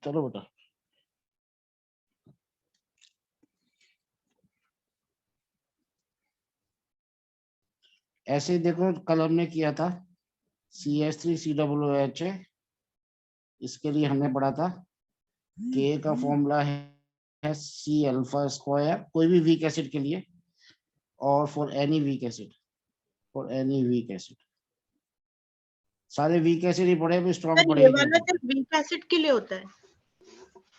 चलो बेटा, ऐसे ही देखो कल हमने किया था CH3COOH, इसके लिए हमने पढ़ा था के का फॉर्मूला है C α², कोई भी वीक एसिड के लिए, और for any weak acid, for any weak acid, सारे वीक एसिड ही पढ़े, भी स्ट्रॉन्ग सर ये पढ़ेगी क्या वाला तुम? सिर्फ वीक एसिड के लिए होता है?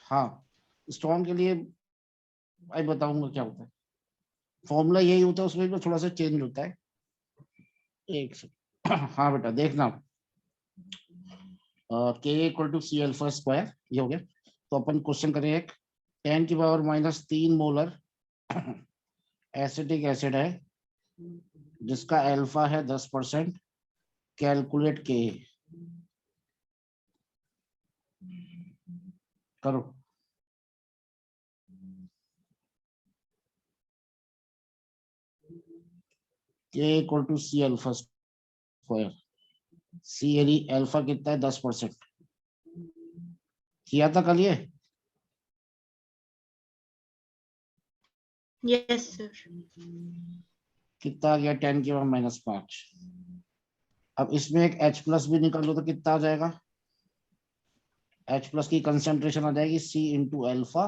हाँ, स्ट्रॉन्ग के लिए भाई बताऊंगा क्या होता है, फॉर्मूला यही होता है, उसमें भी थोड़ा सा चेंज होता है। एक सेकंड, हाँ बेटा देखना, K = C α², ये हो गया। तो अपन क्वेश्चन करें एक, 10⁻³ मोलर एसिटिक एसिड है जिसका अल्फा है 10%, कैलकुलेट के। करो। K = C α², सी यानी अल्फा कितना है 10%, किया था कल ये? Yes sir. कितना आ गया? 10⁻⁻5। अब इसमें एक H+ भी निकाल लो तो कितना आ जाएगा? H+ की कंसेंट्रेशन आ जाएगी C × अल्फा,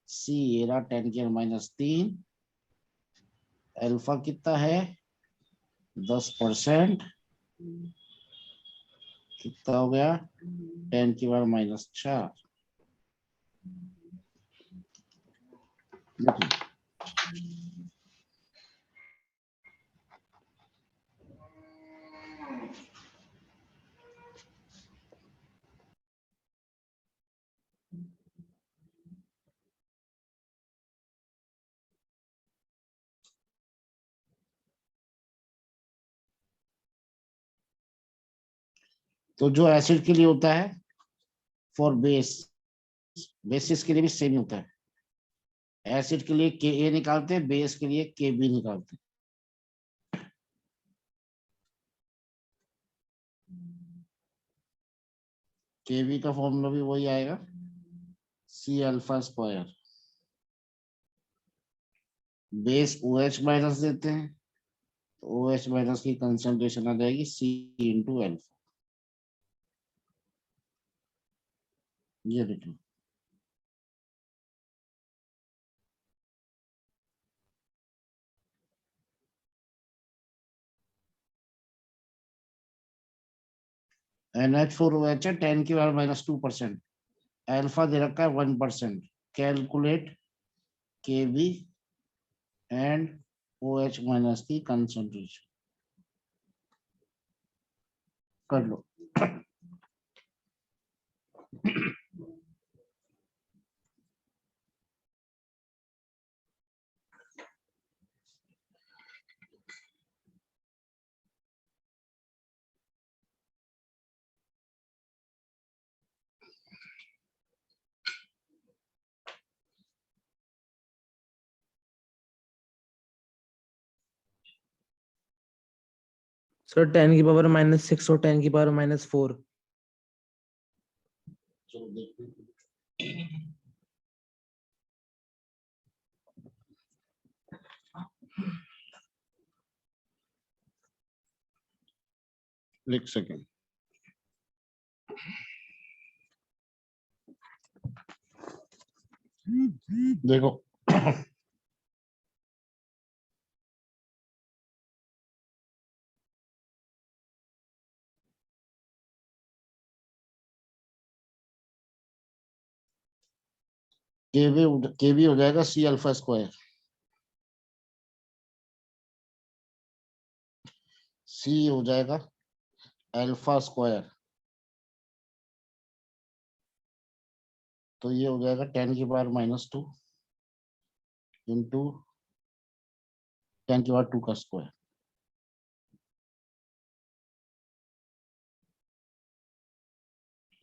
C ये रहा 10⁻³ अल्फा कितना है 10%, कितना हो गया 10⁻⁴। देखिए तो जो एसिड के लिए होता है फॉर बेस, बेसिस के लिए भी सेम होता है। एसिड के लिए Ka निकालते हैं, बेस के लिए Kb निकालते हैं। Kb का फॉर्मूला भी वही आएगा, C α²। बेस OH- देते हैं तो OH- की कंसंट्रेशन आ जाएगी C × अल्फा। ये देखो, NH4OH है 10⁻⁻2%, अल्फा दे रखा है 1%, कैलकुलेट Kb एंड OH- की कंसंट्रेशन। कर लो। सर 10⁻⁻6 और 10⁻⁻4। चलो देखते हैं। लिख सकें, देखो Kb हो जाएगा C α², C हो जाएगा α², तो ये हो जाएगा 10⁻⁻2 इंटू 10⁻² का स्क्वायर।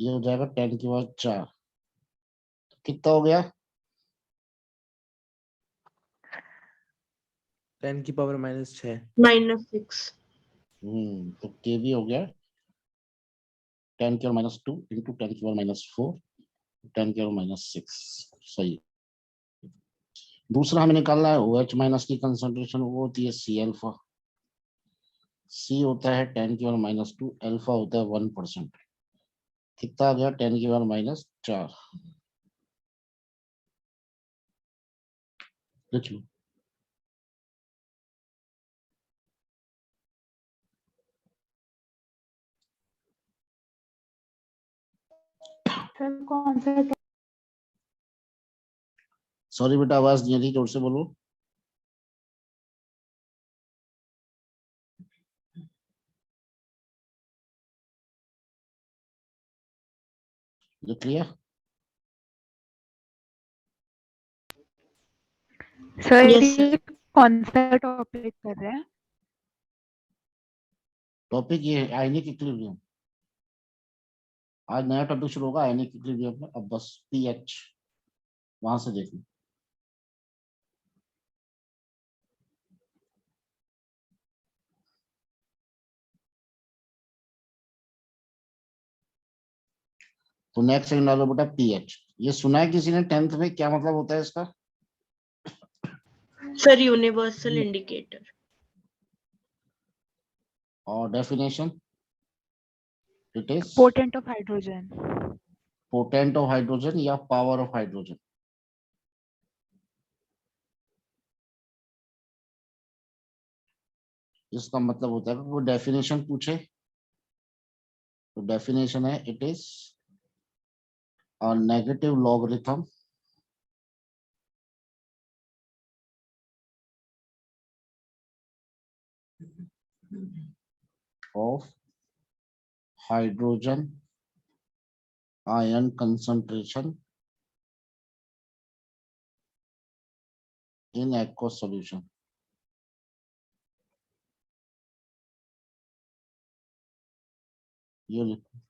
ये हो जाएगा 10⁻⁴। कितना हो गया? 10 की पावर -6। -6। तो के भी हो गया 10 की पावर -2 इंटू 10 की पावर -4 10 की पावर -6। सही। दूसरा हमें निकालना है OH माइनस की कंसंट्रेशन, वो होती है सी अल्फा। सी होता है 10 की पावर -2, अल्फा होता है 1%। कितना आ गया 10 की पावर -4। लिख लो। सर कौन सा सॉरी बेटा, आवाज नहीं आ रही, जोर से बोलो। लिख लिया। सर Yes, ये sir. कौन सा टॉपिक कर रहे हैं? टॉपिक ये है आयनिक इक्विलिब्रियम। आज नया टॉपिक शुरू होगा आयनिक इक्विलिब्रियम में। अब बस पीएच वहां से देखना। तो नेक्स्ट सेकंड डालो बेटा पीएच। ये सुना है किसी ने 10th में, क्या मतलब होता है इसका? Sir, universal indicator. और definition it is potent of hydrogen. Potent of hydrogen या पावर ऑफ हाइड्रोजन। इसका मतलब होता है कि वो डेफिनेशन पूछे तो डेफिनेशन है it is a negative logarithm of hydrogen ion concentration in aqueous solution। ये लिखो।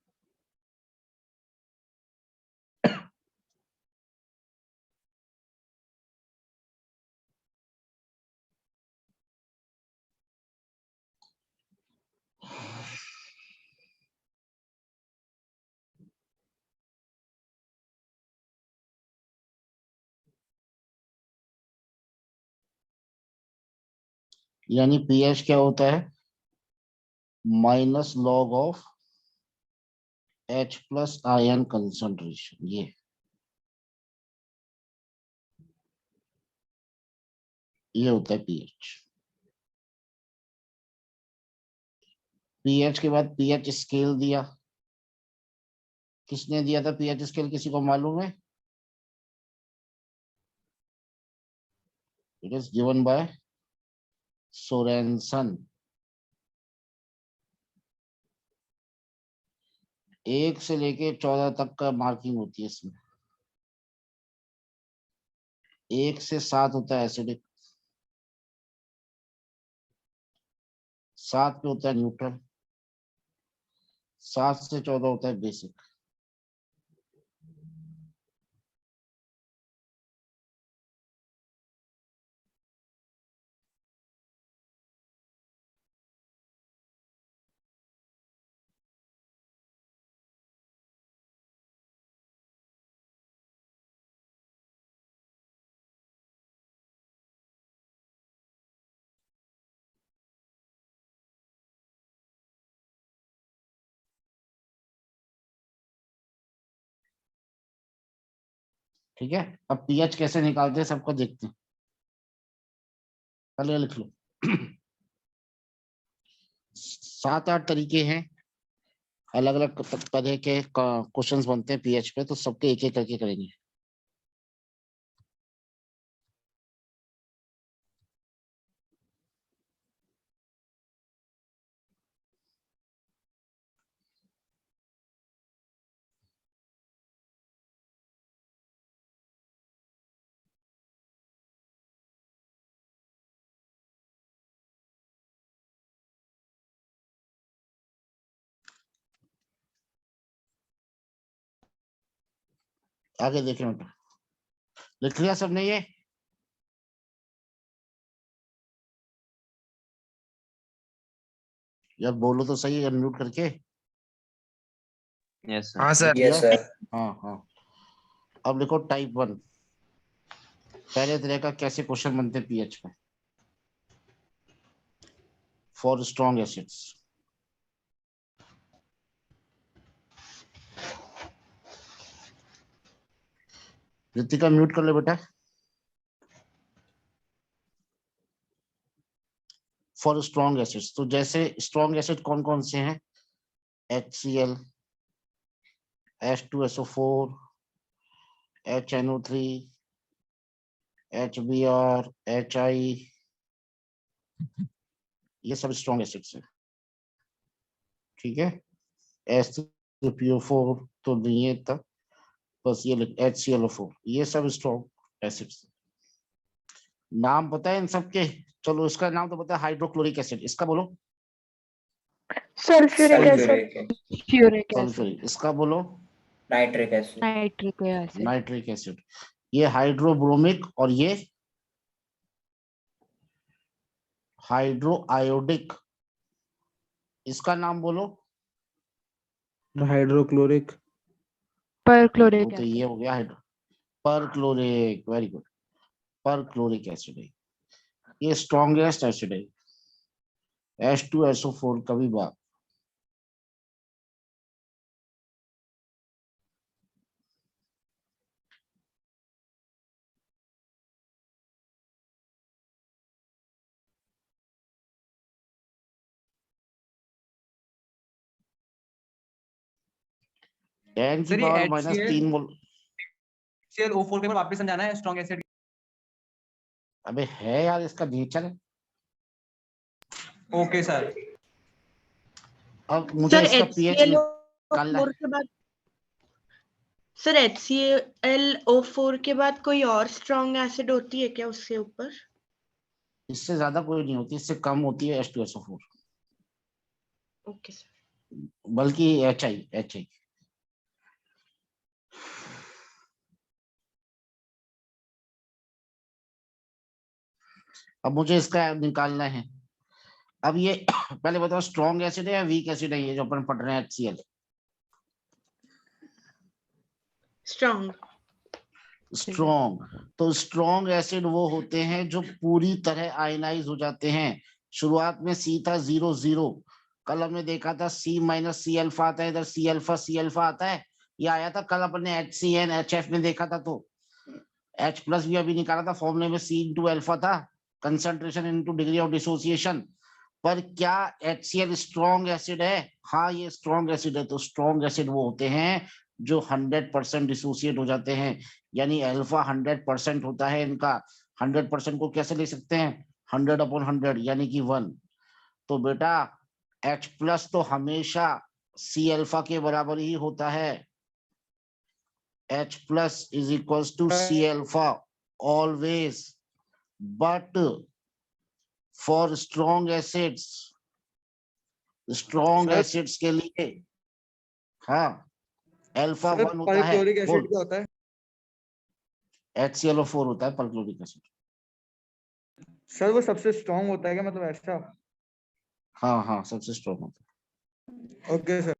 यानी पीएच क्या होता है? Minus log of H+ ion concentration. ये होता है पीएच। पीएच के बाद पीएच स्केल दिया। किसने दिया था पीएच स्केल, किसी को मालूम है? It is given by Sorensen. 1 से लेके 14 तक का मार्किंग होती है इसमें। 1 से 7 होता है एसिडिक, 7 पे होता है न्यूट्रल, 7 से 14 होता है बेसिक। ठीक है, अब पीएच कैसे निकालते हैं सबको देखते हैं। पहले लिख लो। 7-8 तरीके हैं, अलग अलग तरह के क्वेश्चंस बनते हैं पीएच पे, तो सबके एक एक करके करेंगे। आगे देखें बेटा, लिख लिया सबने ये? यार बोलो तो सही, अनम्यूट करके। यस हाँ सर। सर। Yes sir. हाँ हाँ। अब लिखो टाइप 1, पहले तरह का कैसे क्वेश्चन बनते हैं पीएच में for strong acids. Ritika mute कर ले बेटा। फॉर स्ट्रॉन्ग एसिड्स, तो जैसे स्ट्रॉन्ग एसिड कौन कौन से हैं? HCl, H2SO4, HNO3, HBr, HI, ये सब स्ट्रॉन्ग एसिड्स हैं। ठीक है। H3PO4 तो नहीं है तब, बस ये HClO4, ये सब स्ट्रॉन्ग एसिड्स। नाम पता है इन सब के? चलो इसका नाम तो पता है, हाइड्रोक्लोरिक एसिड। इसका बोलो। सल्फ्यूरिक एसिड, सल्फ्यूरिक फ्यूरिक एसिड, सल्फ्यूरिक। इसका बोलो। Nitric acid. Nitric acid, nitric acid. ये हाइड्रोब्रोमिक और ये हाइड्रो आयोडिक। इसका नाम बोलो। हाइड्रोक्लोरिक। परक्लोरिक वो तो एसिड, ये हो गया hydro perchloric. Very good, perchloric acid है। ये स्ट्रॉन्गेस्ट एसिड है। H2SO4 का भी बात। टेन की सर ये पावर माइनस HCl 3 मोल। ClO4 के बाद वापस समझाना है स्ट्रॉन्ग एसिड। अबे है यार, इसका नेचर है। Okay sir. अब मुझे सर इसका पीएच निकालना HClO4 है। के बाद, सर HClO4 के बाद कोई और स्ट्रॉन्ग एसिड होती है क्या उसके ऊपर? इससे ज्यादा कोई नहीं होती, इससे कम होती है H2SO4, ओके सर। बल्कि HI। अब मुझे इसका निकालना है। अब ये पहले बताओ, स्ट्रॉन्ग एसिड है या वीक एसिड है ये जो अपन पढ़ रहे हैं HCl? स्ट्रॉन्ग। स्ट्रॉन्ग। तो स्ट्रॉन्ग एसिड वो होते हैं जो पूरी तरह आयनाइज हो जाते हैं। शुरुआत में C था 0 0, कल हमने देखा था C माइनस C अल्फा आता है, इधर C अल्फा आता है। ये आया था कल अपन ने HCnHF में देखा था। तो H प्लस भी अभी निकाला था, फॉर्मूले में C इंटू अल्फा था, concentration into degree of dissociation. पर क्या HCl स्ट्रॉन्ग एसिड है? हाँ ये स्ट्रॉन्ग एसिड है। तो स्ट्रॉन्ग एसिड वो होते हैं जो 100% डिसोसिएट हो जाते हैं, यानी अल्फा 100% होता है इनका। 100% को कैसे ले सकते हैं? 100/100 यानी कि 1। तो बेटा H प्लस तो हमेशा C अल्फा के बराबर ही होता है। H plus is equals to C alpha always, but for strong acids के लिए हाँ अल्फा 1 होता है। परक्लोरिक एसिड बोल। क्या होता है? HClO4 होता है परक्लोरिक एसिड। सर वो सबसे स्ट्रॉन्ग होता है क्या, मतलब ऐसा? हाँ हाँ, सबसे स्ट्रॉन्ग होता है। Okay sir.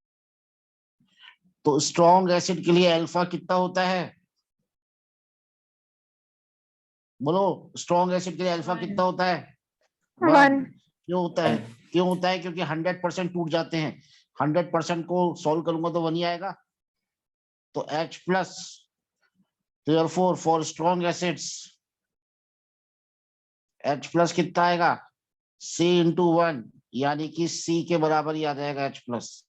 तो स्ट्रॉन्ग एसिड के लिए अल्फा कितना होता है? बोलो, स्ट्रॉन्ग एसिड के लिए अल्फा कितना होता है? 1। क्यों होता है? क्यों होता है? क्योंकि 100% टूट जाते हैं। 100% को सॉल्व करूंगा तो 1 ही आएगा। तो H plus, therefore for strong acids H plus कितना आएगा? C इंटू 1, यानी कि C के बराबर ही आ जाएगा H प्लस।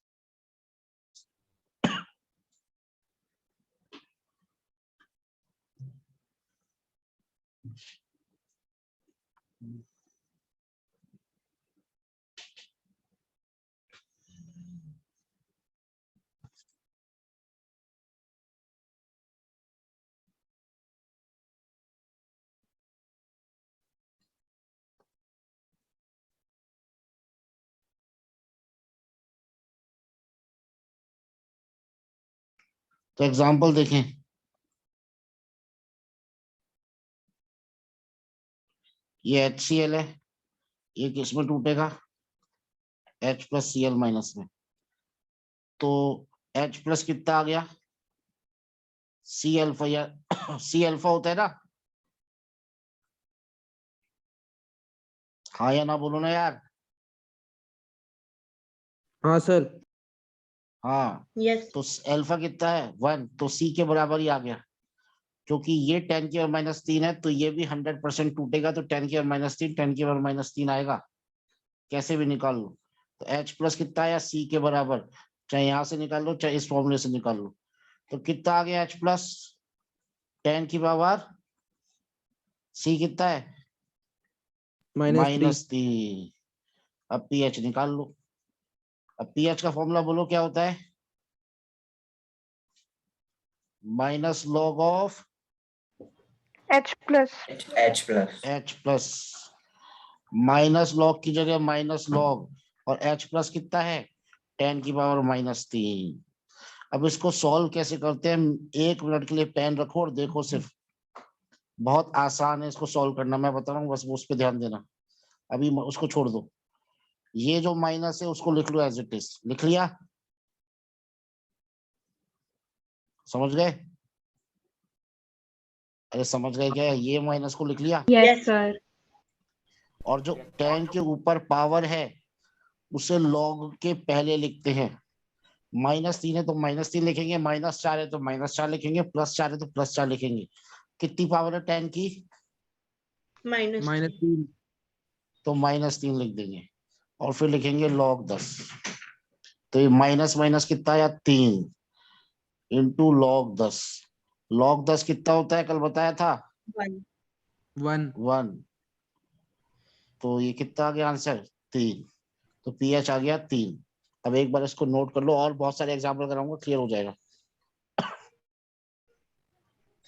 तो एग्जांपल देखें। ये HCl है, ये किस में टूटेगा? H प्लस Cl माइनस में, तो H प्लस कितना आ गया, C अल्फा, या C अल्फा होता है ना, हाँ या ना बोलो ना यार। हाँ सर। हाँ, यस तो अल्फा कितना है 1, तो C के बराबर ही आ गया, क्योंकि ये 10 की और माइनस 3 है, तो ये भी 100% टूटेगा, तो 10 की और माइनस 3, 10 की और माइनस 3 आएगा, कैसे भी निकाल लो। तो H प्लस कितना आया C के बराबर, चाहे यहाँ से निकाल लो चाहे इस फॉर्मूले से निकाल लो, तो कितना आ गया H प्लस 10 की पावर, C कितना है -3। -3। अब pH निकाल लो। अब pH का फॉर्मूला बोलो क्या होता है, minus log of H plus. H plus. H plus, minus log की जगह माइनस लॉग, और H प्लस कितना है 10 की पावर -3। अब इसको सॉल्व कैसे करते हैं, 1 मिनट के लिए पेन रखो और देखो सिर्फ, बहुत आसान है इसको सॉल्व करना, मैं बता रहा हूँ, बस उस पर ध्यान देना। अभी उसको छोड़ दो, ये जो माइनस है उसको लिख लो एज इट इज, लिख लिया, समझ गए, अरे समझ गए क्या, ये माइनस को लिख लिया, Yes, Yes. sir. और जो 10 के ऊपर पावर है उसे लॉग के पहले लिखते हैं, -3 है तो -3 लिखेंगे, -4 है तो -4 लिखेंगे, +4 है तो +4 लिखेंगे। कितनी पावर है 10 की, -3 -3। तो -3 लिख देंगे, और फिर लिखेंगे log 10, तो ये माइनस माइनस कितना आया 3 इंटू log 10, log 10 कितना होता है कल बताया था 1 1। 1, तो ये कितना आ गया आंसर 3, तो pH आ गया 3। अब एक बार इसको नोट कर लो, और बहुत सारे एग्जाम्पल कराऊंगा, क्लियर हो जाएगा।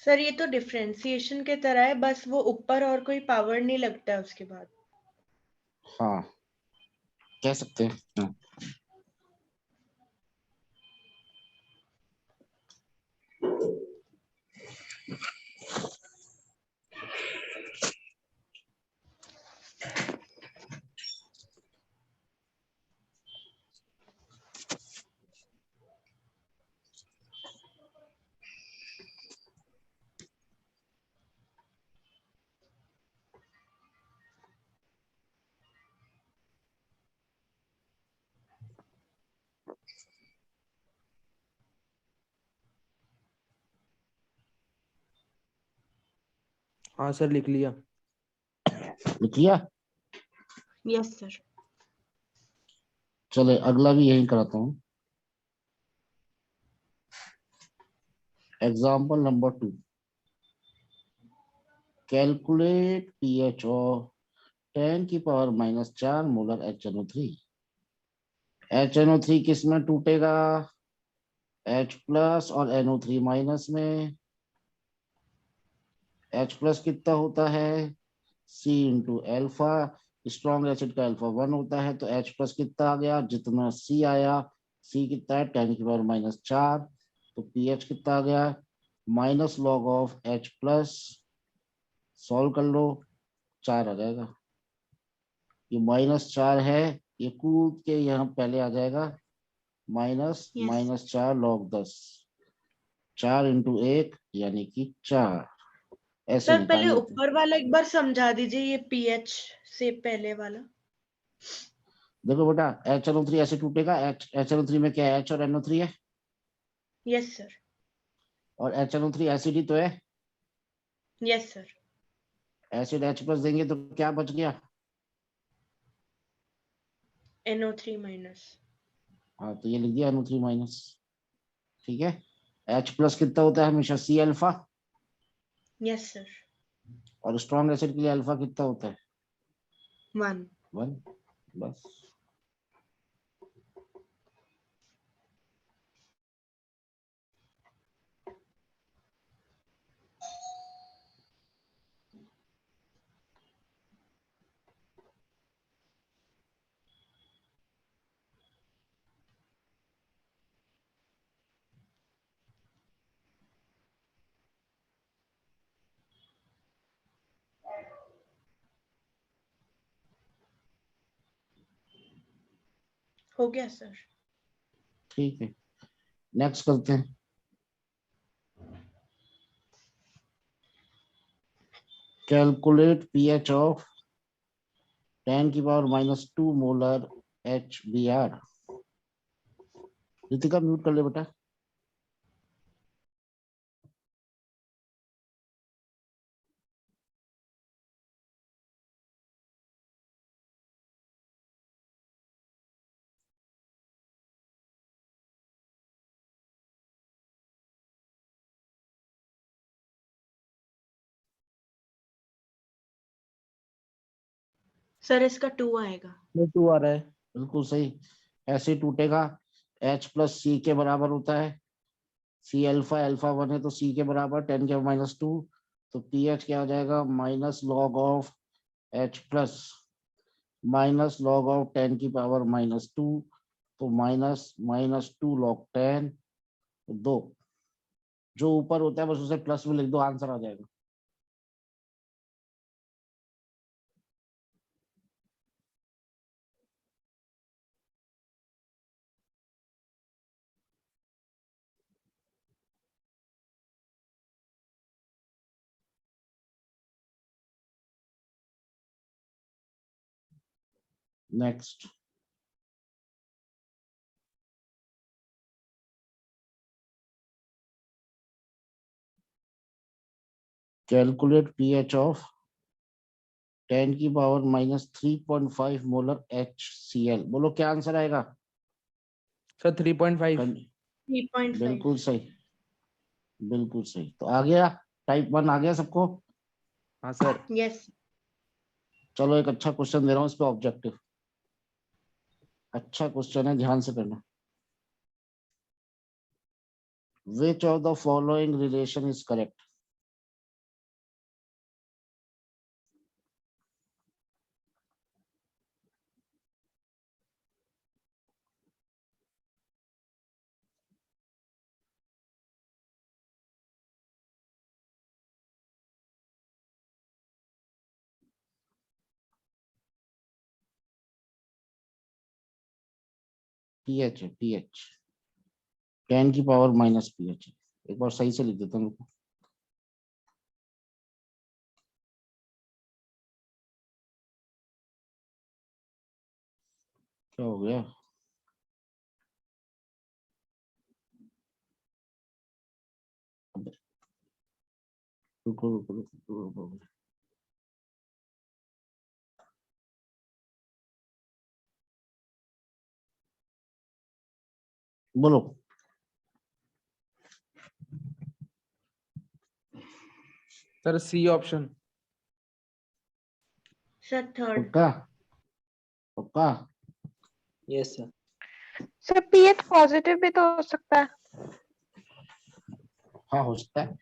सर ये तो डिफरेंशिएशन के तरह है, बस वो ऊपर और कोई पावर नहीं लगता है उसके बाद। हाँ, कह सकते हैं हाँ। हाँ सर, लिख लिया। लिख लिया, यस सर। चले अगला भी यही कराता हूँ। Example number 2, calculate pH of 10 की पावर -4 मोलर HNO3। HNO3 किस में टूटेगा, H प्लस और NO3 माइनस में। H प्लस कितना होता है C into alpha, strong acid का अल्फा 1 होता है, तो H प्लस कितना आ गया, जितना C आया, C कितना है 10 की पावर -4, तो pH कितना आ गया minus log of H plus, solve कर लो 4 आ जाएगा, ये -4 है, ये कूद के यहाँ पहले आ जाएगा, माइनस Yes. -4 log 10, 4 इंटू 1 यानी कि 4, ऐसे सर निकाल पहले लेते हैं। ऊपर वाला एक बार समझा दीजिए, ये पीएच से पहले वाला। देखो बेटा, HNO3 ऐसे टूटेगा, HNO3 में क्या है, H और NO3 है, यस सर। और HNO3 एसिड ही तो है, yes sir. Acid H plus देंगे तो क्या बच गया, NO3 माइनस। हाँ तो ये लिख दिया NO3 माइनस, ठीक है। H प्लस कितना होता है हमेशा C अल्फा, यस सर। और स्ट्रॉन्ग एसिड के लिए अल्फा कितना होता है 1। 1, बस। हो गया सर। ठीक है, नेक्स्ट करते हैं। Calculate pH of 10⁻⁻² molar HBr। Ritika mute कर ले बेटा। सर इसका 2 आएगा। ये 2 आ रहा है। बिल्कुल सही, ऐसे टूटेगा। H+C के बराबर होता है, C अल्फा, अल्फा 1 है तो C के बराबर 10⁻², तो पीएच क्या हो जाएगा, -log of H+ -log of 10⁻², तो -2 log 10, 2 जो ऊपर होता है बस उसे प्लस में लिख दो, आंसर आ जाएगा। Next, calculate pH of 10⁻³ molar HCl। बोलो क्या आंसर आएगा। सर 3.5। 3.5। बिल्कुल सही, बिल्कुल सही। तो आ गया, टाइप 1 आ गया सबको। हाँ सर। यस। चलो एक अच्छा क्वेश्चन दे रहा हूँ इस पे ऑब्जेक्टिव, अच्छा क्वेश्चन है, ध्यान से करना। Which of the following relation is correct? PH है, पीएच 10⁻⁻पीएच है। एक बार सही से लिख देता हूँ। क्या हो गया, रुको रुको रुको रुको, रुको। बोलो। Sir C option. Sir 3rd। पक्का, पक्का। Yes sir. Sir pH positive भी तो हो सकता है, हाँ हो सकता है।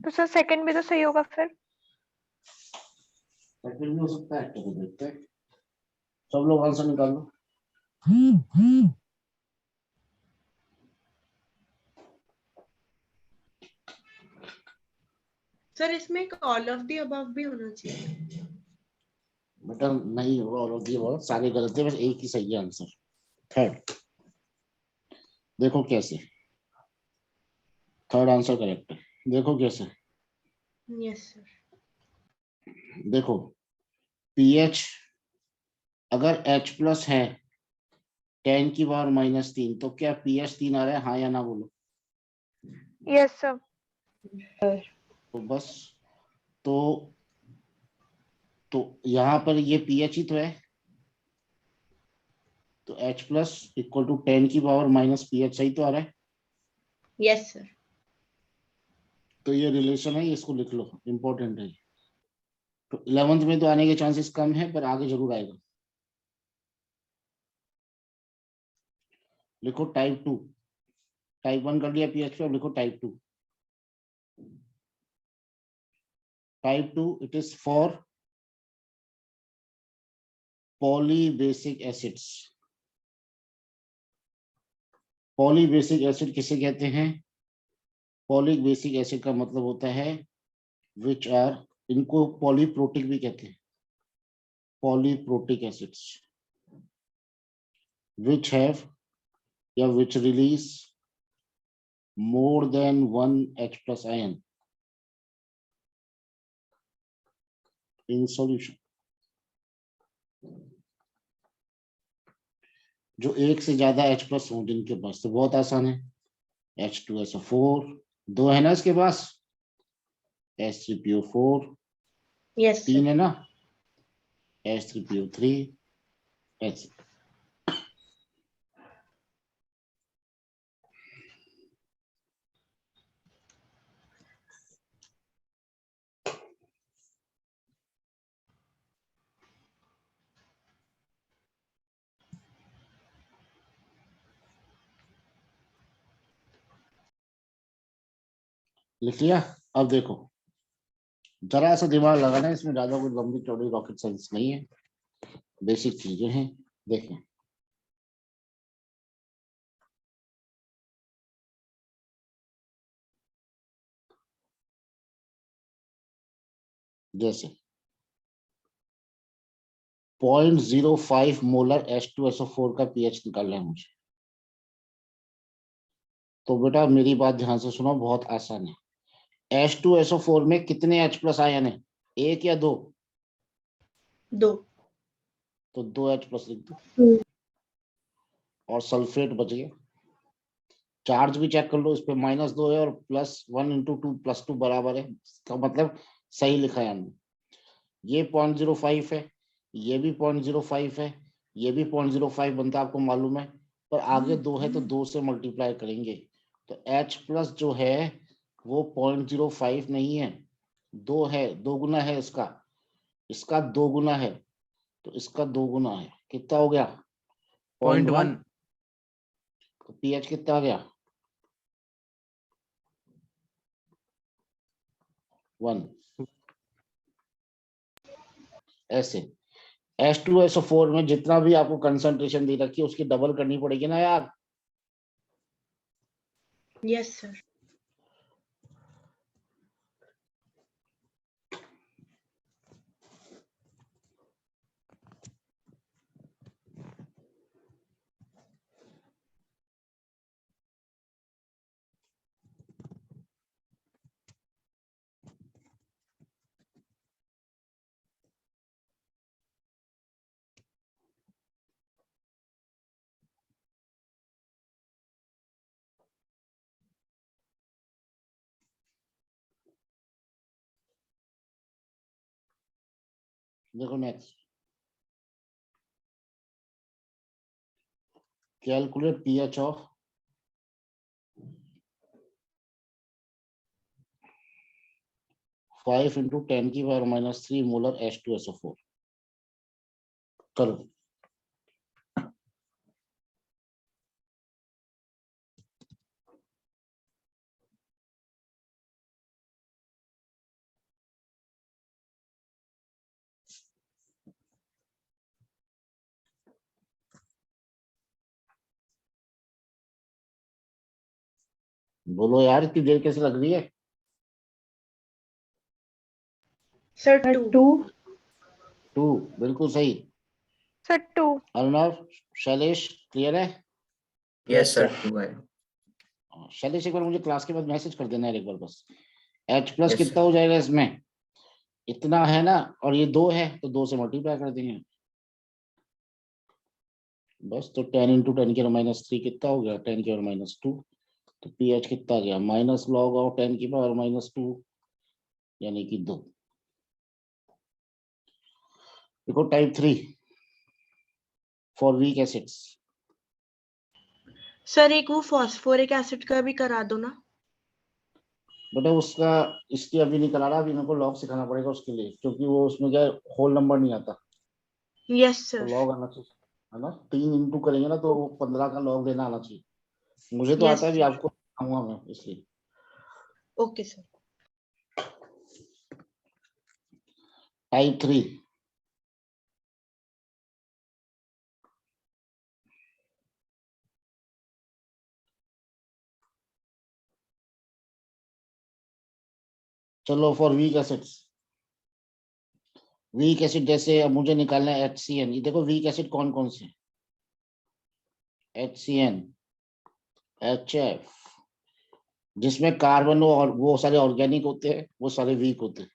तो सर सेकंड भी तो सही होगा फिर। सेकंड भी हो सकता है, तो देखते हैं। सब लोग आंसर निकाल लो। सर इसमें एक ऑल ऑफ द अबव भी होना चाहिए। बेटा नहीं होगा, और ये बहुत सारे गलत है, बस एक ही सही है आंसर, 3rd। देखो कैसे, 3rd आंसर करेक्ट है। देखो कैसे, यस सर। देखो पीएच अगर H+ है 10⁻³ तो क्या पीएच 3 आ रहा है, हाँ या ना बोलो। Yes sir. तो बस, तो यहाँ पर ये पीएच ही तो है, तो H+ इक्वल टू 10⁻⁻पीएच सही तो आ रहा है। Yes sir. तो ये रिलेशन है, इसको लिख लो, इंपॉर्टेंट है। तो 11th में तो आने के चांसेस कम है, पर आगे जरूर आएगा। लिखो टाइप 2, टाइप 1 कर लिया पीएच पे, अब लिखो type 2। Type 2 it is for polybasic acids. Polybasic acid किसे कहते हैं, पॉलिक बेसिक एसिड का मतलब होता है विच आर, इनको पॉलीप्रोटिक भी कहते हैं, पॉलीप्रोटिक एसिड्स। which have या which release more than one H plus ion in solution. जो एक से ज्यादा H प्लस हो जिनके पास, तो बहुत आसान है, H2SO4 दो है ना इसके पास, H3PO4 Yes, sir. तीन है ना, H3PO3 ऐसे। लिख लिया? अब देखो जरा सा दिमाग लगाना, इसमें ज्यादा कोई लंबी चौड़ी रॉकेट साइंस नहीं है, बेसिक चीजें हैं। देखें जैसे 0.05 मोलर H2SO4 का पीएच निकालना है मुझे, तो बेटा मेरी बात ध्यान से सुनो, बहुत आसान है। H2SO4 में कितने H प्लस आयन है, एक या दो? दो। तो 2 H प्लस लिख दो और सल्फेट बच गया। चार्ज भी चेक कर लो, इस पे -2 है और +1 × 2 +2 बराबर है, इसका मतलब सही लिखा है हमने। ये 0.05 है, ये भी 0.05 है, ये भी 0.05 बनता है, आपको मालूम है, पर आगे 2 है तो 2 से मल्टीप्लाई करेंगे, तो H प्लस जो है वो 0.05 नहीं है, 2 है, 2 गुना है इसका, इसका 2 गुना है, तो इसका 2 गुना है, कितना हो गया? 0.1 तो पीएच कितना आ गया? 1। ऐसे H2SO4 में जितना भी आपको कंसंट्रेशन दी रखी है उसकी डबल करनी पड़ेगी ना यार। Yes, sir. देखो next, calculate pH of five into 10⁻³ molar H2SO4 करो। बोलो यार इतनी देर कैसे लग रही है? Sir, Sir, 2. 2. 2 बिल्कुल सही। Sir, 2. अर्णव, शैलेश क्लियर है? यस सर 2 है। शैलेश एक बार मुझे क्लास के बाद मैसेज कर देना है एक बार बस। H प्लस Yes, कितना हो जाएगा इसमें? इतना है ना, और ये 2 है तो 2 से मल्टीप्लाई कर देंगे बस। तो 10 × 10⁻³ कितना हो गया? 10⁻²। तो पीएच कितना गया? -log(10⁻²) यानी कि 2। देखो type 3 for weak acids. Sir एक वो फॉस्फोरिक एसिड का भी करा दो ना। बेटा उसका इसकी अभी नहीं करा रहा, अभी मेरे को लॉग सिखाना पड़ेगा उसके लिए, क्योंकि वो उसमें क्या होल नंबर नहीं आता, यस तो सर। लॉग आना चाहिए, है ना। 3 इंटू करेंगे ना तो 15 का लॉग लेना आना चाहिए। मुझे तो Yes, आता है, भी sir. आपको सिखाऊंगा मैं इसलिए। Okay, sir. टाइप 3 चलो for weak acids. Weak acid जैसे अब मुझे निकालना है HCN। ये देखो वीक एसिड कौन कौन से हैं? HCN, HF, जिसमें कार्बन और वो सारे ऑर्गेनिक होते हैं, वो सारे वीक होते हैं,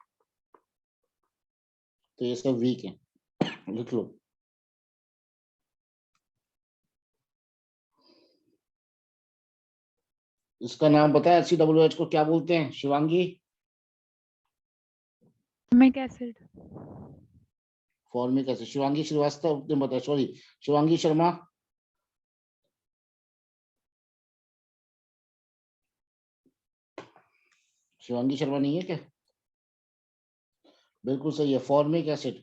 तो ये सब वीक है, लिख लो। इसका नाम पता है HCWH को क्या बोलते हैं Shivangi? Formic acid. Formic acid. Shivangi Srivastava ने बताया, सॉरी शिवांगी शर्मा। शिवांगी शर्मा नहीं है क्या? बिल्कुल सही है, फॉर्मिक एसिड।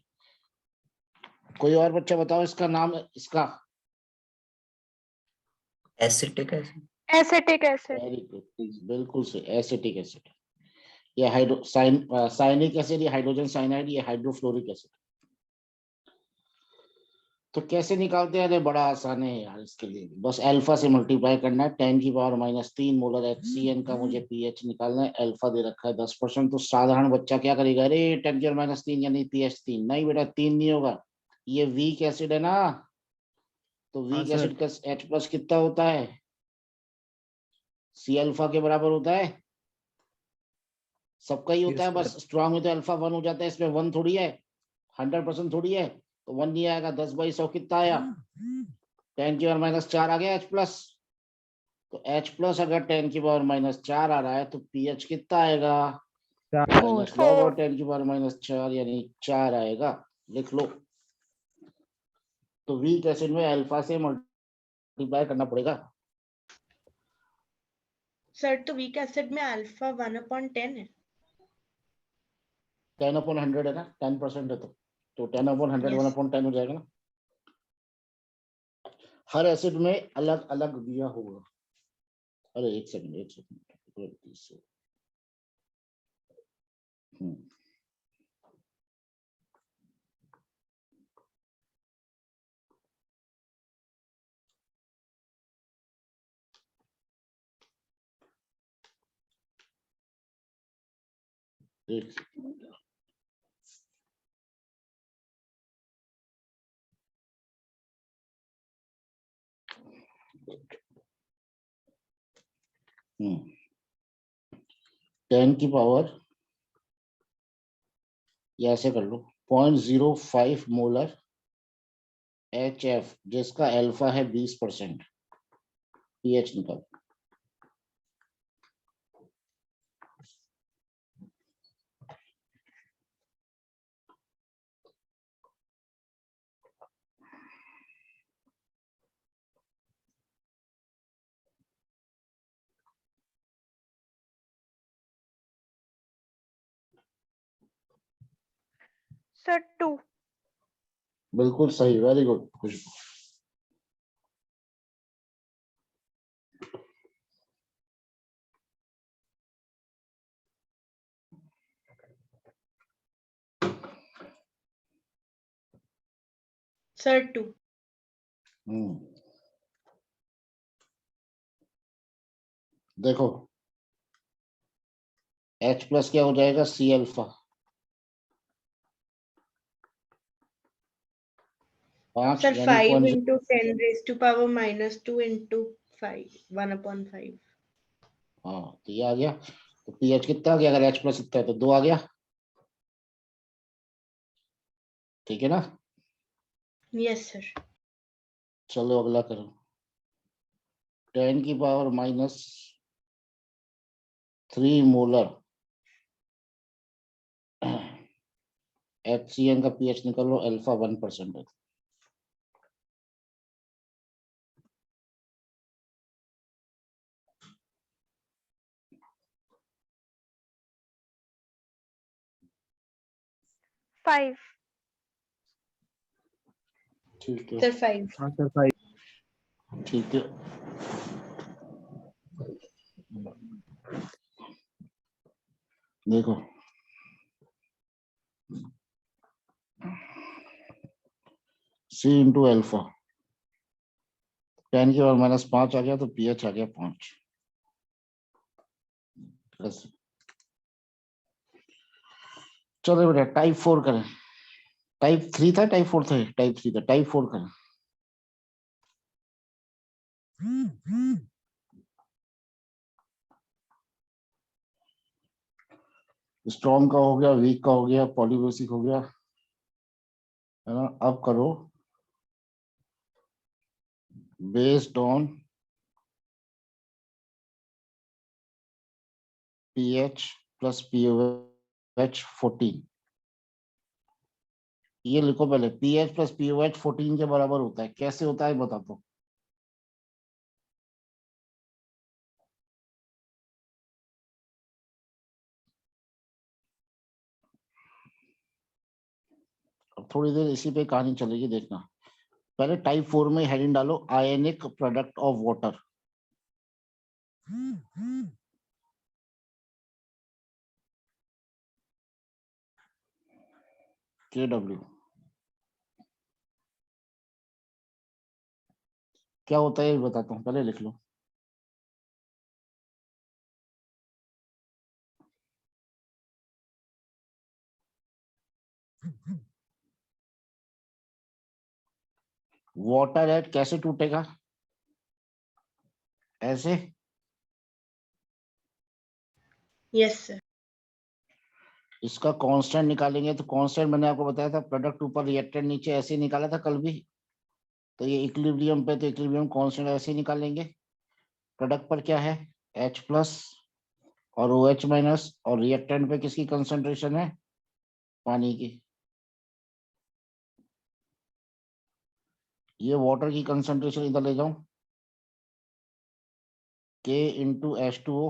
कोई और बच्चा बताओ इसका नाम, इसका। Acetic acid. Acetic acid. Very good, बिल्कुल सही, एसिटिक एसिड। ये साइनिक एसिड, ये हाइड्रोजन साइनाइड, ये हाइड्रोफ्लोरिक एसिड। तो कैसे निकालते हैं? अरे बड़ा आसान है यार, इसके लिए बस अल्फा से मल्टीप्लाई करना है। 10⁻³ मोलर HCN का मुझे pH निकालना है, अल्फा दे रखा है 10%। तो साधारण बच्चा क्या करेगा? अरे 10⁻³ यानी pH 3। नहीं बेटा, 3 नहीं होगा, ये वीक एसिड है ना, तो हाँ वीक सर। एसिड का H+ कितना होता है? C अल्फा के बराबर होता है, सबका ही होता है। Yes, बस sir. स्ट्रॉन्ग में तो अल्फा 1 हो जाता है, इसमें 1 थोड़ी है, 100% थोड़ी है, तो 1 नहीं आएगा। 10/100 कितना आया? 10⁻⁴ आ गया H+। तो H+ अगर 10⁻⁴ आ रहा है तो pH कितना आएगा? माइनस लॉग और 10⁻⁴ यानी 4 आएगा, लिख लो। तो वीक एसिड में अल्फा से मल्टीप्लाई करना पड़ेगा। सर तो वीक एसिड में अल्फा 1/10 है। 10/100 है ना, 10% है, तो 10/100 Yes. 1/10 हो जाएगा ना। हर एसिड में अलग अलग दिया होगा। अरे एक सेकंड। एक सेकंड। हम्म 10 की पावर, या ऐसे कर लो, 0.05 मोलर HF, जिसका अल्फा है 20%, pH निकाल। सर 2। बिल्कुल सही, वेरी गुड खुशबू। सर 2। देखो H+ क्या हो जाएगा? C alpha. 5 सर यानी 5 0.0। into 10⁻⁻2 into 5 1/5। हाँ तो ये आ गया। तो pH कितना आ गया? अगर H+ इतना है तो 2 आ गया, ठीक है ना। Yes sir. चलो अगला करो। 10⁻³ मोलर HCN का pH निकालो, अल्फा 1% है। फाइव। ठीक है, सर 5। हाँ सर 5। ठीक है। देखो C इंटू अल्फा, 10⁻⁻5 आ गया, तो pH आ गया 5। चलो बेटा टाइप 4 करें। टाइप 3 था, टाइप 4 था? टाइप 3 था, टाइप 4 करें। स्ट्रॉन्ग का हो गया, वीक का हो गया, पॉलीबेसिक हो गया, है ना। अब करो based on pH plus POH 14। ये लिखो पहले, pH प्लस POH 14 के बराबर होता है। कैसे होता है बता दो। अब थोड़ी देर इसी पे कहानी चलेगी, देखना। पहले टाइप 4 में हेडिंग डालो, ionic product of water. KW क्या होता है ये बताता हूँ, पहले लिख लो। वाटर एट कैसे टूटेगा, ऐसे। Yes sir. इसका कांस्टेंट निकालेंगे तो कांस्टेंट मैंने आपको बताया था, प्रोडक्ट ऊपर रिएक्टेंट नीचे, ऐसे ही निकाला था कल भी। तो ये इक्विलिब्रियम पे, तो इक्विलिब्रियम कांस्टेंट ऐसे ही निकालेंगे। प्रोडक्ट पर क्या है, H प्लस और OH माइनस, और रिएक्टेंट पे किसकी कंसंट्रेशन है, पानी की। ये वाटर की कंसंट्रेशन इधर ले जाऊं, K इंटू H2O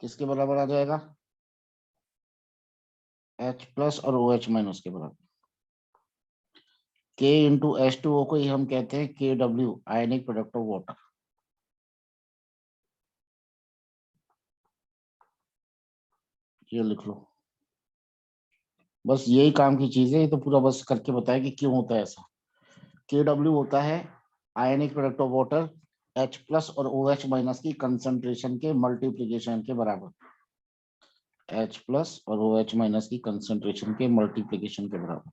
किसके बराबर आ जाएगा, H प्लस और OH माइनस के बराबर। K इंटू H2O को ही हम कहते हैं KW, ionic product of water. ये लिख लो, बस यही काम की चीज है। ये तो पूरा बस करके बताया कि क्यों होता है ऐसा। KW होता है ionic product of water, H plus और OH माइनस की कंसंट्रेशन के मल्टीप्लिकेशन के बराबर। H प्लस और OH माइनस की कंसंट्रेशन के मल्टीप्लिकेशन के बराबर।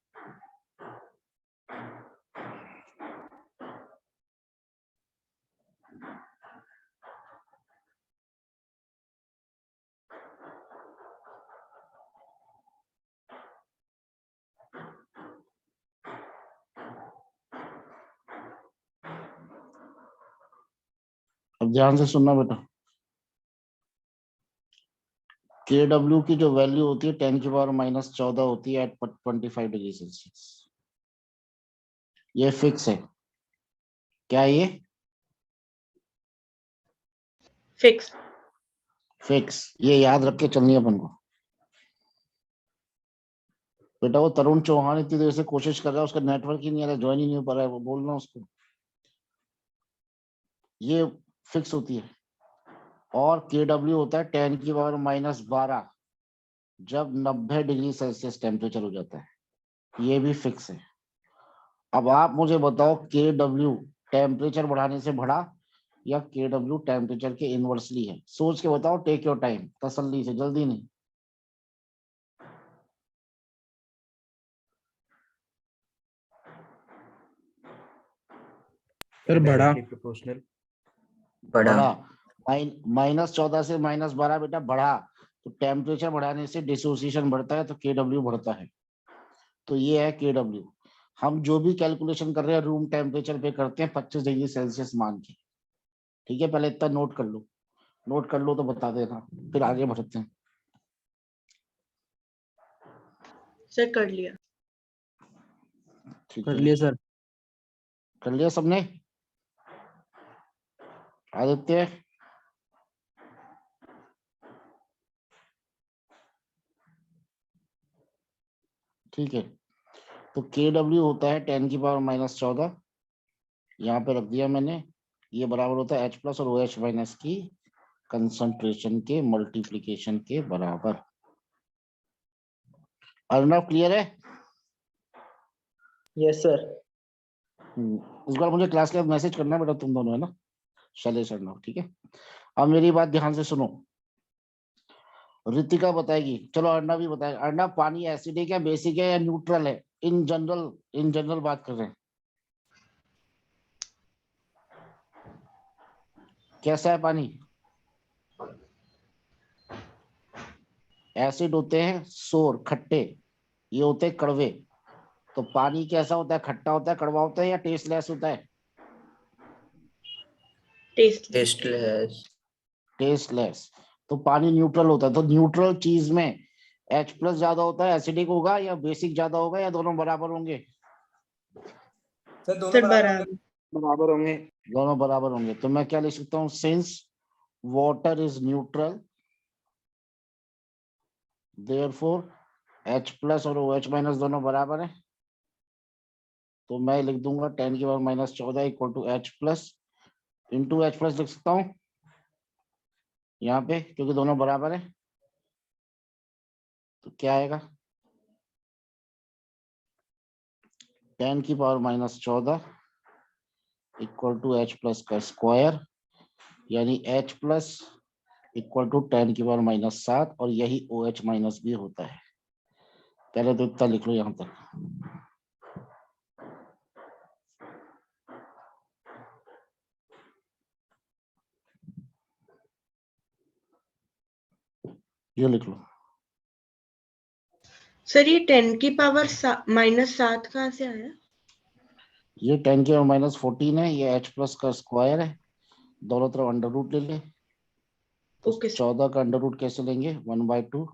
अब ध्यान से सुनना बेटा, KW की जो वैल्यू होती है 10 की पावर माइनस 14 होती है एट 25 डिग्री सेल्सियस। ये फिक्स है क्या, ये फिक्स। फिक्स, ये याद रख के चलनी है अपन को। बेटा वो तरुण चौहान इतनी देर से कोशिश कर रहा है, उसका नेटवर्क ही नहीं आ रहा, ज्वाइन ही नहीं हो पा रहा है, वो बोलना उसको। ये फिक्स होती है। और KW होता है 10 की पावर माइनस 12 जब 90 डिग्री सेल्सियस टेम्परेचर हो जाता है। ये भी फिक्स है। अब आप मुझे बताओ, KW टेम्परेचर बढ़ाने से बढ़ा या KW टेम्परेचर के इनवर्सली है, सोच के बताओ। टेक योर टाइम, तसल्ली से, जल्दी नहीं। सर बढ़ा। प्रोपोर्शनल बढ़ा। बढ़ा। माइनस 14 से माइनस 12 बेटा बढ़ा, तो टेम्परेचर बढ़ाने से डिसोसिएशन बढ़ता है, तो KW बढ़ता है। तो ये है KW। हम जो भी कैलकुलेशन कर रहे हैं रूम टेम्परेचर पे करते हैं 25 डिग्री सेल्सियस मान के। ठीक है, पहले इतना नोट कर लो, नोट कर लो तो बता देना, फिर आगे बढ़ते हैं। सर कर लिया। ठीक कर है, लिया सर। कर लिया सबने। आदित्य, ठीक है। तो KW होता है 10 की पावर माइनस 14, यहाँ पे रख दिया मैंने। ये बराबर होता है H प्लस और OH माइनस की कंसंट्रेशन के मल्टीप्लिकेशन के बराबर। अर्नव क्लियर है? Yes sir. इस बार मुझे क्लास के मैसेज करना बेटा, तुम दोनों, है ना, शैलेश अर्नव, ठीक है। अब मेरी बात ध्यान से सुनो, रितिका बताएगी, चलो अर्नव भी बताएगा। अर्नव, पानी एसिडिक है, बेसिक है या न्यूट्रल है? इन जनरल बात कर रहे हैं। कैसा है पानी? एसिड होते हैं सोर, खट्टे, ये होते हैं कड़वे। तो पानी कैसा होता है? खट्टा होता है, कड़वा होता है, या टेस्टलेस होता है? टेस्ट। टेस्टलेस। टेस्टलेस। तो पानी न्यूट्रल होता है। तो न्यूट्रल चीज में H प्लस ज्यादा होता है, एसिडिक होगा या बेसिक ज्यादा होगा, या दोनों बराबर होंगे? सर दोनों सर बराबर होंगे। बराबर। बराबर होंगे। दोनों बराबर होंगे। तो मैं क्या लिख सकता हूँ? Since water is neutral, therefore H plus और OH माइनस दोनों बराबर है। तो मैं लिख दूंगा 10 की power minus 14 equal to H plus into H plus लिख सकता हूँ यहाँ पे, क्योंकि दोनों बराबर है। तो क्या आएगा? 10 की power minus 14 equal to H plus का स्क्वायर, यानी H प्लस इक्वल टू 10 की पावर माइनस 7, और यही OH माइनस भी होता है। पहले तो इतना लिख लो यहाँ तक। ये लिख लो। सर ये 10 की पावर माइनस 7 कहाँ से आया? ये 10 की पावर माइनस 14 है, ये H प्लस का स्क्वायर है, दोनों तरफ अंडर रूट ले ले। तो ओके सर। 14 का अंडर रूट कैसे लेंगे? 1/2,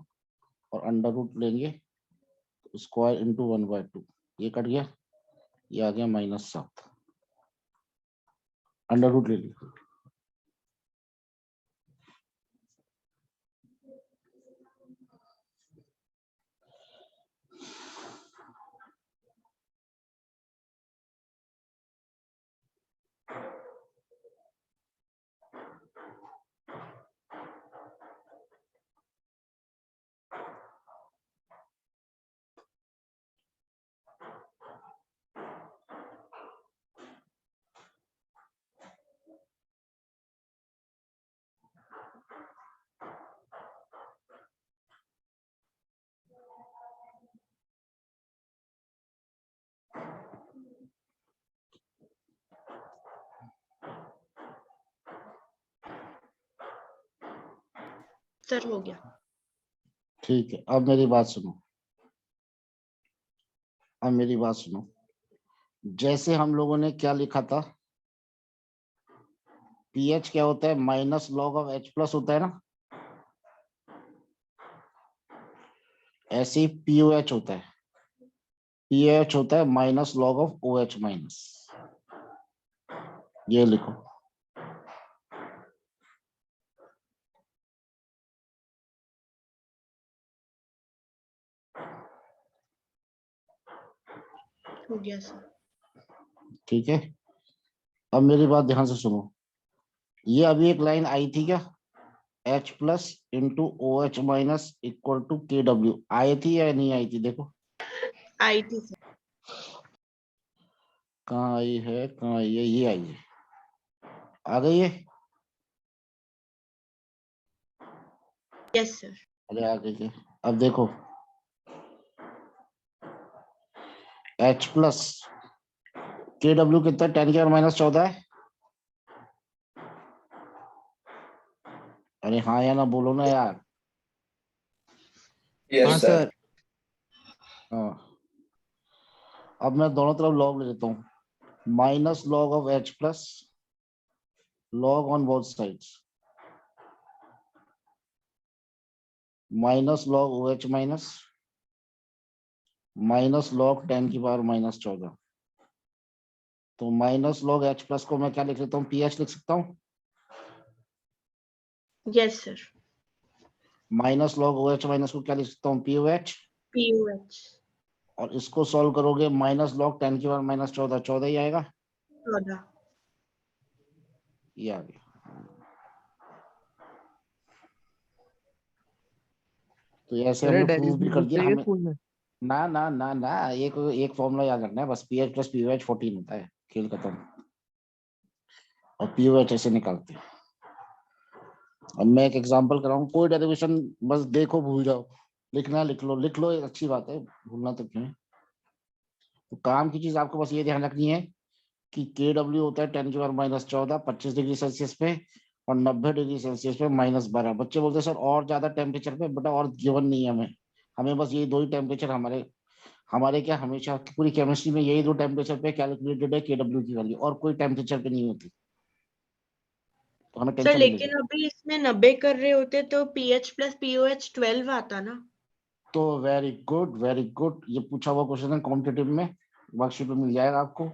और अंडर रूट लेंगे स्क्वायर इंटू 1/2, ये कट गया, ये आ गया -7, अंडर रूट ले लिया। सर हो गया। ठीक है, अब मेरी बात सुनो। अब मेरी बात सुनो। जैसे हम लोगों ने क्या लिखा था, पीएच क्या होता है? Minus log of H plus होता है ना, ऐसे ही POH होता है। POH होता है minus log of OH minus. ये लिखो। हो गया सर। ठीक है, अब मेरी बात ध्यान से सुनो। ये अभी एक लाइन आई थी क्या? H plus into OH minus equal to KW, आई थी या नहीं आई थी? देखो आई थी सर। कहाँ आई है, कहाँ आई है? ये आई है, आ गई है। Yes sir. अरे आ गई है। अब देखो, H प्लस KW कितना? 10 की पावर माइनस 14 है। अरे हाँ या ना बोलो ना यार। हाँ यस सर। सर। हाँ, अब मैं दोनों तरफ लॉग ले लेता हूँ। Minus log of H plus, log on both sides, minus log OH minus, minus log 10 की पावर माइनस 14। तो माइनस लॉग H प्लस को मैं क्या लिख लेता हूँ? PH लिख सकता हूँ। Yes sir. Minus log OH minus को क्या लिख सकता हूँ? POH। POH। और इसको सॉल्व करोगे, माइनस लॉग 10 की पावर माइनस 14, 14 ही आएगा। 14। ये आ गया। तो ऐसे हमने प्रूव भी कर दिया। हमें स्कूल में ना ना ना ना, एक एक फॉर्मूला याद रखना है बस, PH प्लस POH 14 होता है, खेल खत्म। और POH ऐसे निकालते हैं। अब मैं एक एग्जांपल कराऊं, कोई डेरिवेशन बस देखो, भूल जाओ, लिखना लिख लो, लिख लो, अच्छी बात है, भूलना तो क्यों है। तो काम की चीज आपको बस ये ध्यान रखनी है कि KW होता है 10 की पावर माइनस 14, 25 डिग्री सेल्सियस पे, और 90 डिग्री सेल्सियस पे -12। बच्चे बोलते हैं सर और ज्यादा टेम्परेचर पे, बेटा और गिवन नहीं है हमें, हमें बस ये दो ही टेम्परेचर हमारे हमारे क्या हमेशा पूरी केमिस्ट्री में यही दो टेम्परेचर पे कैलकुलेटेड है KW की वैल्यू, और कोई टेम्परेचर पे नहीं होती, तो हमें सर टेंशन नहीं लेकिन लेनी। अभी इसमें 90 कर रहे होते तो pH प्लस POH 12 आता ना। तो वेरी गुड वेरी गुड, ये पूछा हुआ क्वेश्चन है कॉम्पिटेटिव में, वर्कशीट में मिल जाएगा आपको।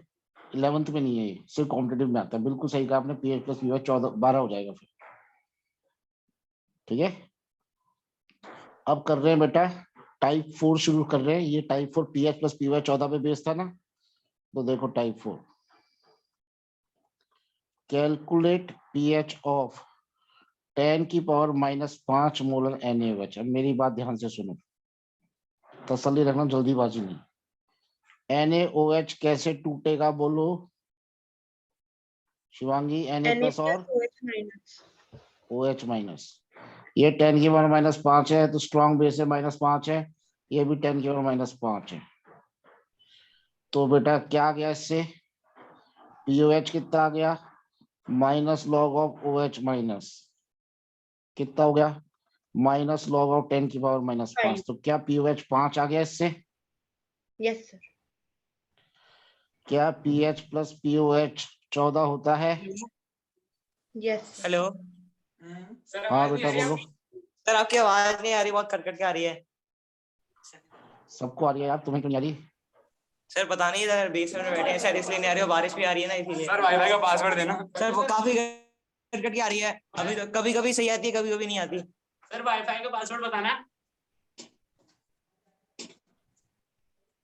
11th में नहीं है ये, सिर्फ कॉम्पिटेटिव में आता है। बिल्कुल सही कहा आपने, pH प्लस POH 12 हो जाएगा फिर। ठीक है, अब कर रहे हैं बेटा टाइप 4 शुरू कर रहे हैं। ये टाइप 4 pH प्लस POH 14 पे बेस था ना, तो देखो टाइप 4, कैलकुलेट pH ऑफ 10 की पावर -5 मोलर NaOH। अब मेरी बात ध्यान से सुनो, तसल्ली रखना, जल्दीबाजी नहीं। NaOH कैसे टूटेगा बोलो Shivangi? Na Na plus plus और OH minus। OH minus. ये 10 की पावर -5 है, तो स्ट्रॉन्ग बेस है -5 है, ये भी 10 की पावर -5 है। तो बेटा क्या आ गया इससे? POH कितना आ गया? -log ऑफ OH माइनस कितना हो गया? -log ऑफ 10 की पावर -5। 5। तो क्या POH 5 आ गया इससे? Yes sir. क्या pH प्लस POH 14 होता है? Yes sir. हेलो सर, हाँ आवाज नहीं बेटा आ रही बोलो। सर, आपकी आवाज नहीं आ रही, बहुत कट के आ रही है। सबको आ रही है यार, तुम्हें क्यों नहीं आ रही? सर पता नहीं, इधर बेसमेंट में बैठे हैं शायद, इसलिए नहीं आ रही, और बारिश भी आ रही है ना, इसीलिए। सर वाईफाई का पासवर्ड देना। सर वो काफी कट के आ रही है, अभी तो कभी कभी सही आती है, कभी कभी नहीं आती। सर वाईफाई का पासवर्ड बताना।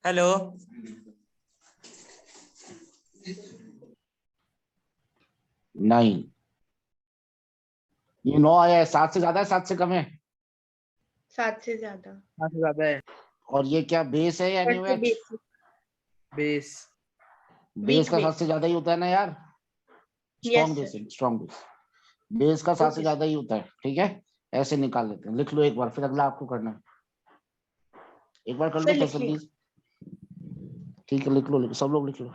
हेलो 9, ये 9 आया है। 7 से ज्यादा है, 7 से कम है? 7 से ज्यादा। हाँ से ज्यादा है। और ये क्या बेस है या but NaOH? Basic base. Base weak का 7 बेस। से ज्यादा ही होता है ना यार। Yes strong base sir. है, स्ट्रॉन्ग बेस। बेस का 7 से ओके ज्यादा ही होता है। ठीक है, ऐसे निकाल लेते हैं। लिख लो एक बार, फिर अगला आपको करना है। एक बार कर लो सर लिख तसल्ली। लिया। ठीक है, लिख लो, सब लोग लिख लो।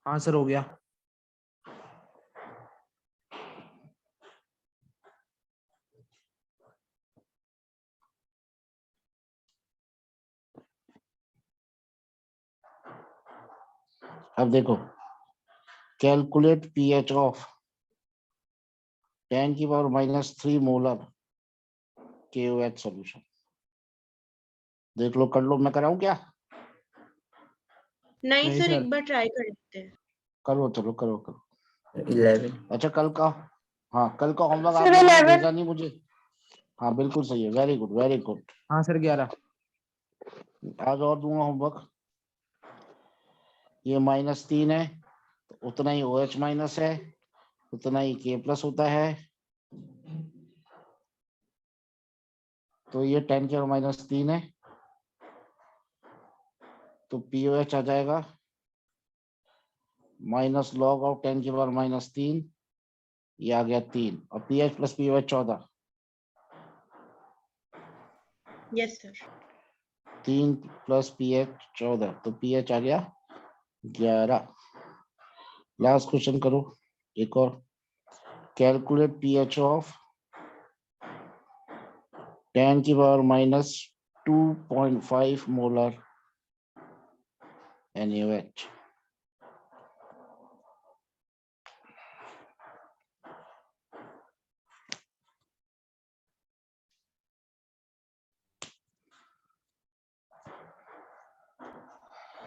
हाँ सर हो गया। अब देखो, कैलकुलेट pH ऑफ 10 की पावर -3 मोलर KOH सॉल्यूशन। देख लो, कर लो, मैं कराऊं क्या? नहीं नहीं सर, सर। एक बार ट्राई कर लेते हैं। करो, चलो करो करो। 11। अच्छा कल का, हाँ कल का होमवर्क आप सर लोगों ने 11। भेजा नहीं मुझे। हाँ बिल्कुल सही है, वेरी गुड वेरी गुड। हाँ सर 11। आज और दूंगा होमवर्क। ये -3 है, तो उतना ही OH माइनस है, उतना ही K प्लस होता है। तो ये 10 की पावर -3 है, तो POH आ जाएगा -log ऑफ 10 की पावर -3, ये आ गया 3। और pH plus POH 14, yes sir. 3 plus pH 14, तो pH आ गया 11। लास्ट क्वेश्चन करो एक और। कैलकुलेट pH ऑफ 10 की पावर -2.5 मोलर NaOH।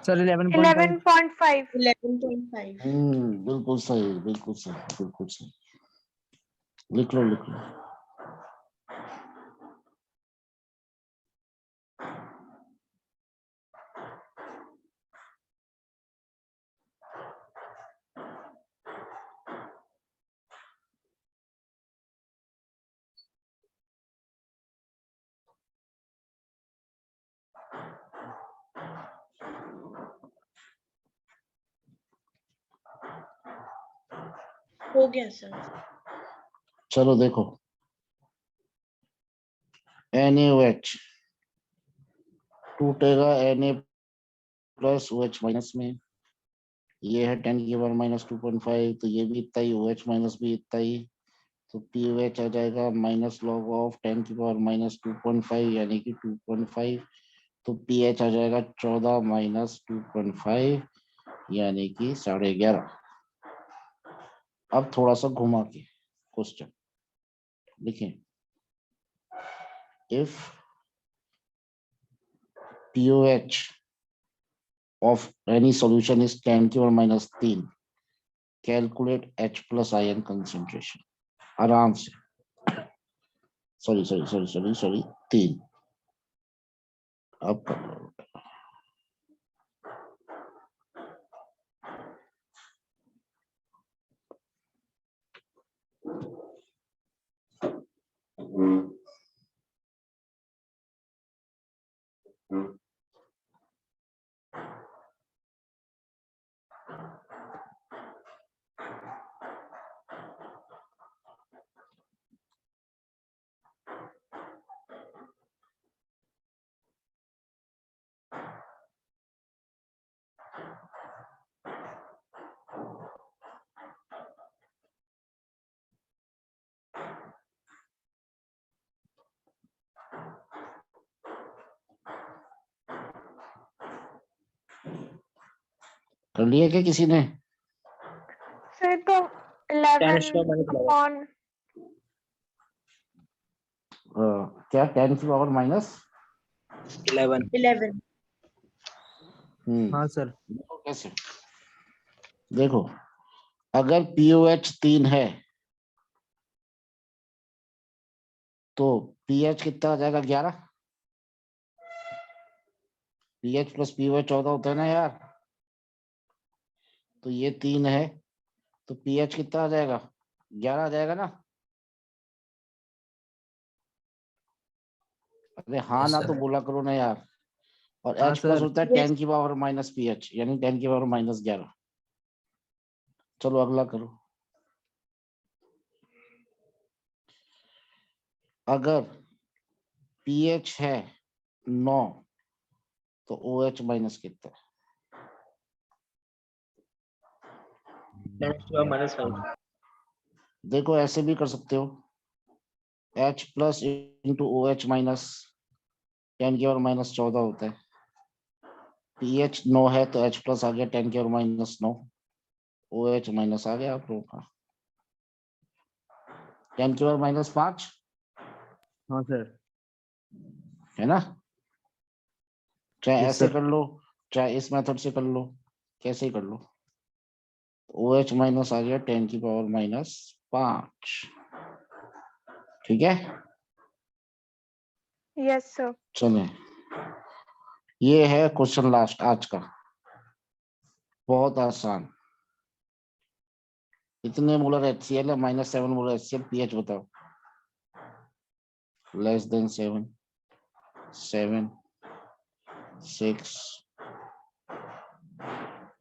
सर 11.5। 11.5। 11.5। बिल्कुल सही, बिल्कुल सही, बिल्कुल सही। लिख लो लिख लो। हो गया सर। चलो देखो NaOH टूटेगा Na प्लस OH माइनस में, ये है 10 की पावर माइनस 2.5, तो ये भी इतना ही, OH माइनस भी इतना ही, तो POH आ जाएगा माइनस लॉग ऑफ 10 की पावर माइनस 2.5 यानी कि 2.5, तो pH आ जाएगा 14 माइनस 2.5 यानी कि 11.5। अब थोड़ा सा घुमा के क्वेश्चन लिखें, if pOH of any solution is 10 की power minus 3, calculate H plus ion concentration. आराम से, सॉरी 3। अब कर लो। कर लिया क्या किसी ने? सर तो 11 अपॉन क्या 10 की पावर माइनस 11। हाँ सर। देखो कैसे, देखो अगर POH 3 है तो pH कितना आ जाएगा 11, pH प्लस POH 14 होता है ना यार, तो ये 3 है तो pH कितना आ जाएगा 11 आ जाएगा ना। अरे हाँ Yes, ना sir. तो बोला करो ना यार। और हाँ H प्लस सर। होता है 10 की पावर माइनस pH यानी 10 की पावर माइनस 11। चलो अगला करो, अगर pH है 9 तो OH माइनस कितना है? देखो ऐसे भी कर सकते हो, H plus into OH minus 10 की पावर माइनस 14 होता है, pH 9 है तो H प्लस आ गया 10 की पावर माइनस 9, OH माइनस आ गया आप लोगों का 10 की पावर माइनस 5, हाँ सर। है ना। चाहे Yes, ऐसे sir. कर लो चाहे इस मेथड से कर लो, कैसे ही कर लो, OH माइनस आ गया 10 की पावर माइनस 5, ठीक है। Yes sir. चले, ये है क्वेश्चन लास्ट आज का, बहुत आसान। इतने मोलर HCl है, -7 मोलर HCl, pH बताओ। Less than 7, 7, 6,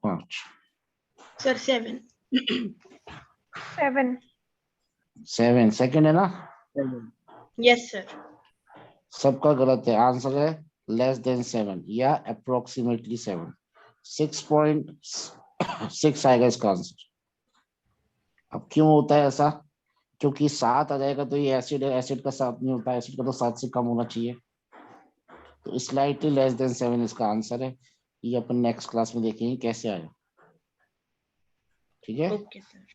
5। सर 7। 7। 7 सेकंड है ना, यस सर। सबका गलत है, आंसर है लेस देन 7 या अप्रोक्सीमेटली 7, 6.6 आएगा इसका आंसर। अब क्यों होता है ऐसा, क्योंकि 7 आ जाएगा तो ये एसिड है, एसिड का 7 नहीं होता, एसिड का तो 7 से कम होना चाहिए, तो स्लाइटली लेस देन 7 इसका आंसर है। ये अपन नेक्स्ट क्लास में देखेंगे कैसे आया, ठीक है। Okay sir.